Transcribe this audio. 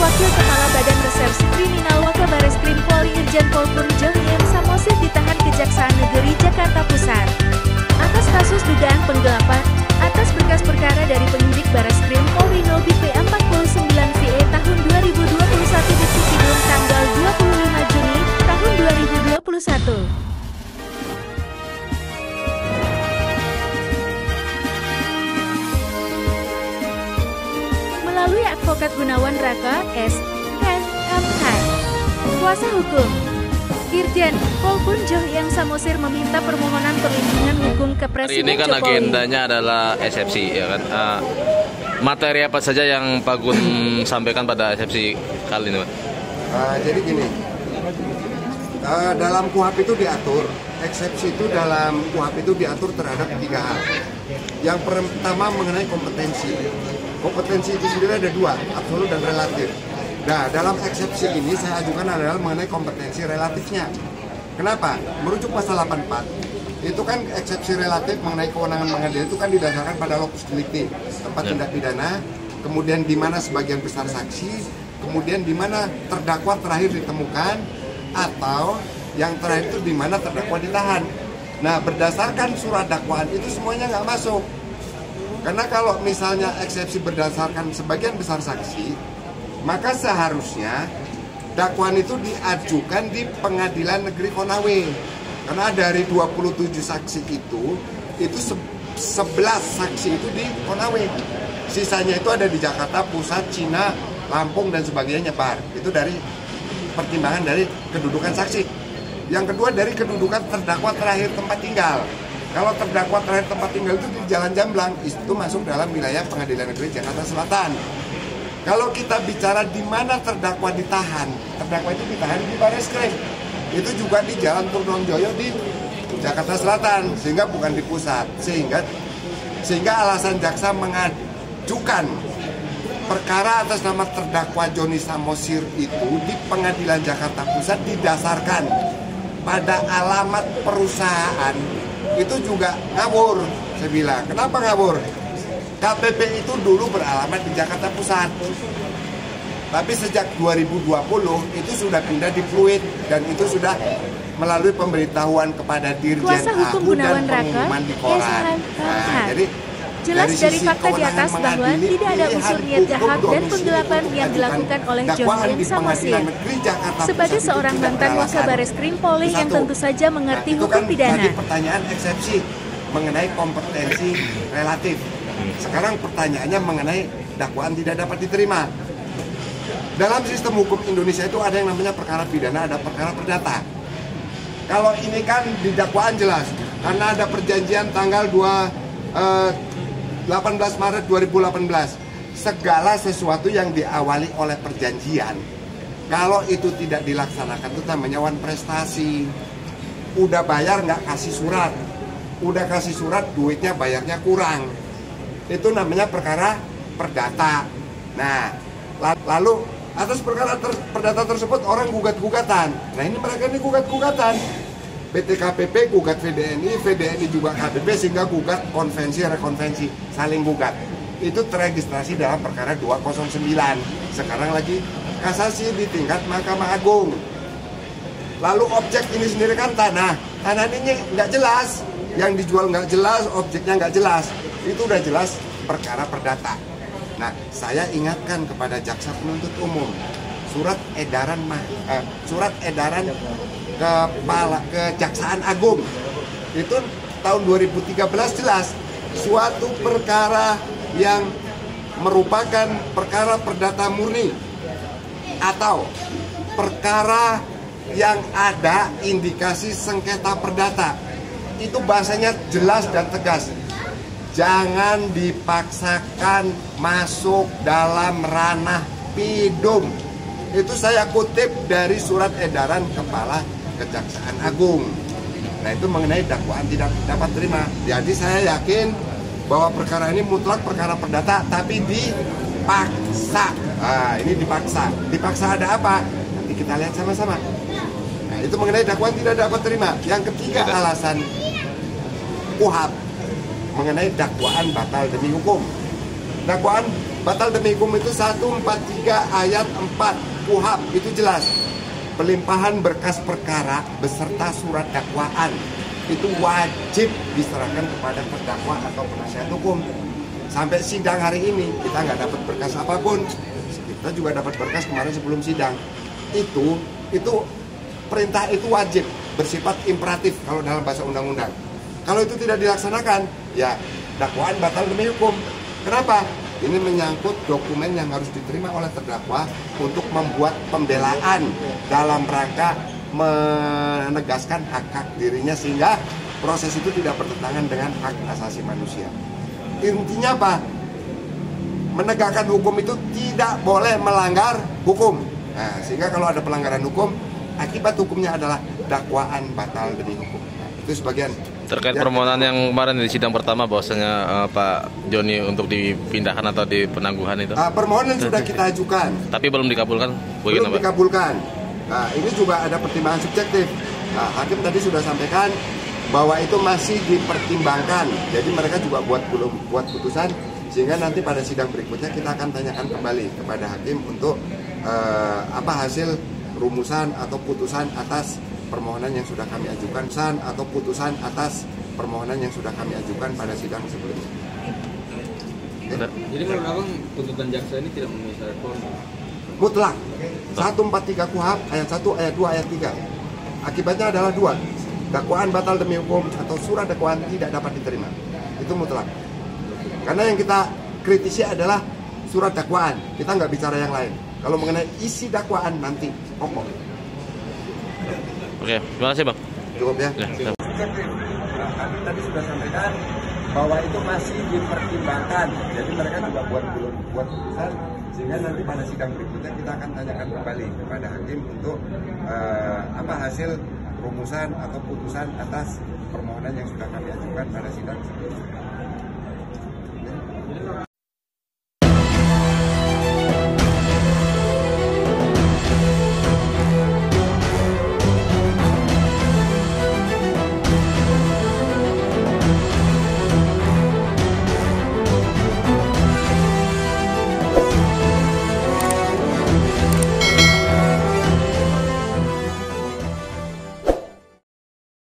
Wakil Kepala Badan Reserse Kriminal Wakabareskrim Polri Irjen Pol Purjo M. Samosir ditahan Kejaksaan Negeri Jakarta Pusat atas kasus dugaan penggelapan atas berkas perkara dari penyidik Bareskrim Polri No. BP 49 VE tahun 2021 Dikti tanggal 25 Juni tahun 2021. Melalui advokat Gunawan Raka S.M.H. Kuasa hukum Irjen Pol Purjo M. Samosir meminta permohonan perlindungan hukum ke Presiden Jokowi. Ini kan Jokowi. agendanya adalah eksepsi, ya kan? Materi apa saja yang Pak Gun sampaikan pada eksepsi kali ini, Pak? Jadi gini, dalam KUHP itu diatur, eksepsi itu dalam KUHP itu diatur terhadap 3 hal. Yang pertama mengenai kompetensi. Kompetensi itu sendiri ada 2, absolut dan relatif. Nah, dalam eksepsi ini saya ajukan adalah mengenai kompetensi relatifnya. Kenapa? Merujuk pasal 84, itu kan eksepsi relatif mengenai kewenangan pengadilan itu kan didasarkan pada locus delicti, tempat tindak pidana, kemudian di mana sebagian besar saksi, kemudian di mana terdakwa terakhir ditemukan, atau yang terakhir itu di mana terdakwa ditahan. Nah, berdasarkan surat dakwaan itu semuanya nggak masuk. Karena kalau misalnya eksepsi berdasarkan sebagian besar saksi, maka seharusnya dakwaan itu diajukan di Pengadilan Negeri Konawe. Karena dari 27 saksi itu 11 saksi itu di Konawe. Sisanya itu ada di Jakarta Pusat, Cina, Lampung dan sebagainya nyebar. Itu dari pertimbangan dari kedudukan saksi. Yang kedua dari kedudukan terdakwa terakhir tempat tinggal. Kalau terdakwa terakhir tempat tinggal itu di Jalan Jamblang, itu masuk dalam wilayah Pengadilan Negeri Jakarta Selatan. Kalau kita bicara di mana terdakwa ditahan, terdakwa itu ditahan di Bareskrim. Itu juga di Jalan Purnongjoyo di Jakarta Selatan, sehingga bukan di pusat. Sehingga alasan jaksa mengajukan perkara atas nama terdakwa Joni Samosir itu di Pengadilan Jakarta Pusat didasarkan pada alamat perusahaan itu juga ngawur, saya bilang. Kenapa ngawur? KPP itu dulu beralamat di Jakarta Pusat. Tapi sejak 2020 itu sudah pindah di Fluid dan itu sudah melalui pemberitahuan kepada Dirjen AHU dan pengumuman di koran. Nah, jadi jelas dari fakta di atas bahwa tidak ada unsur niat jahat dan penggelapan yang dilakukan oleh Joni M. Samosir. Sebagai seorang mantan Wakabareskrim Polri yang tentu saja mengerti hukum pidana. Tadi pertanyaan eksepsi mengenai kompetensi relatif. Sekarang pertanyaannya mengenai dakwaan tidak dapat diterima. Dalam sistem hukum Indonesia itu ada yang namanya perkara pidana, ada perkara perdata. Kalau ini kan di dakwaan jelas, karena ada perjanjian tanggal 18 Maret 2018. Segala sesuatu yang diawali oleh perjanjian, kalau itu tidak dilaksanakan itu namanya wan prestasi. Udah bayar nggak kasih surat, udah kasih surat duitnya bayarnya kurang. Itu namanya perkara perdata. Nah, lalu atas perkara perdata tersebut orang gugat-gugatan. Nah, ini mereka ini gugat-gugatan. PT KPP gugat VDNI, VDNI juga KPP sehingga gugat konvensi rekonvensi, saling gugat. Itu terregistrasi dalam perkara 209. Sekarang lagi kasasi di tingkat Mahkamah Agung. Lalu objek ini sendiri kan tanah. Tanah ini nggak jelas. Yang dijual nggak jelas, objeknya nggak jelas. Itu udah jelas perkara perdata. Nah, saya ingatkan kepada jaksa penuntut umum, surat edaran Kejaksaan Agung itu tahun 2013 jelas suatu perkara yang merupakan perkara perdata murni atau perkara yang ada indikasi sengketa perdata. Itu bahasanya jelas dan tegas. Jangan dipaksakan masuk dalam ranah pidum. Itu saya kutip dari surat edaran Kepala Kejaksaan Agung. Nah, itu mengenai dakwaan tidak dapat terima. Jadi saya yakin bahwa perkara ini mutlak perkara perdata, tapi dipaksa. Nah, ini dipaksa. Dipaksa ada apa? Nanti kita lihat sama-sama. Nah, itu mengenai dakwaan tidak dapat terima. Yang ketiga alasan KUHP mengenai dakwaan batal demi hukum. Dakwaan Batal demi hukum itu 143 ayat 4 KUHP, itu jelas. Pelimpahan berkas perkara beserta surat dakwaan itu wajib diserahkan kepada terdakwa atau penasihat hukum. Sampai sidang hari ini kita nggak dapat berkas apapun. Kita juga dapat berkas kemarin sebelum sidang. Itu perintah itu wajib, bersifat imperatif kalau dalam bahasa undang-undang. Kalau itu tidak dilaksanakan, ya dakwaan batal demi hukum. Kenapa? Ini menyangkut dokumen yang harus diterima oleh terdakwa untuk membuat pembelaan dalam rangka menegaskan hak-hak dirinya sehingga proses itu tidak bertentangan dengan hak asasi manusia. Intinya apa? Menegakkan hukum itu tidak boleh melanggar hukum. Nah, sehingga kalau ada pelanggaran hukum, akibat hukumnya adalah dakwaan batal demi hukum. Nah, itu sebagian. Terkait permohonan yang kemarin di sidang pertama bahwasanya Pak Joni untuk dipindahkan atau di penangguhan itu. Permohonan sudah kita ajukan. Tapi belum dikabulkan. Belum dikabulkan. Nah, ini juga ada pertimbangan subjektif. Nah, hakim tadi sudah sampaikan bahwa itu masih dipertimbangkan. Jadi mereka juga belum buat putusan, sehingga nanti pada sidang berikutnya kita akan tanyakan kembali kepada hakim untuk apa hasil rumusan atau putusan atas permohonan yang sudah kami ajukan, atau putusan atas permohonan yang sudah kami ajukan pada sidang sebelumnya. Jadi menurut Abang tuntutan jaksa ini tidak memenuhi syarat formil? Mutlak. 143 KUHP ayat 1, ayat 2, ayat 3. Akibatnya adalah 2. Dakwaan batal demi hukum atau surat dakwaan tidak dapat diterima. Itu mutlak. Karena yang kita kritisi adalah surat dakwaan. Kita nggak bicara yang lain. Kalau mengenai isi dakwaan nanti pokok. Oke, terima kasih Bang. Cukup ya? Ya. Kami tadi sudah sampaikan bahwa itu masih dipertimbangkan. Jadi mereka juga belum buat putusan, sehingga nanti pada sidang berikutnya kita akan tanyakan kembali kepada hakim untuk apa hasil rumusan atau putusan atas permohonan yang sudah kami ajukan pada sidang sebelumnya.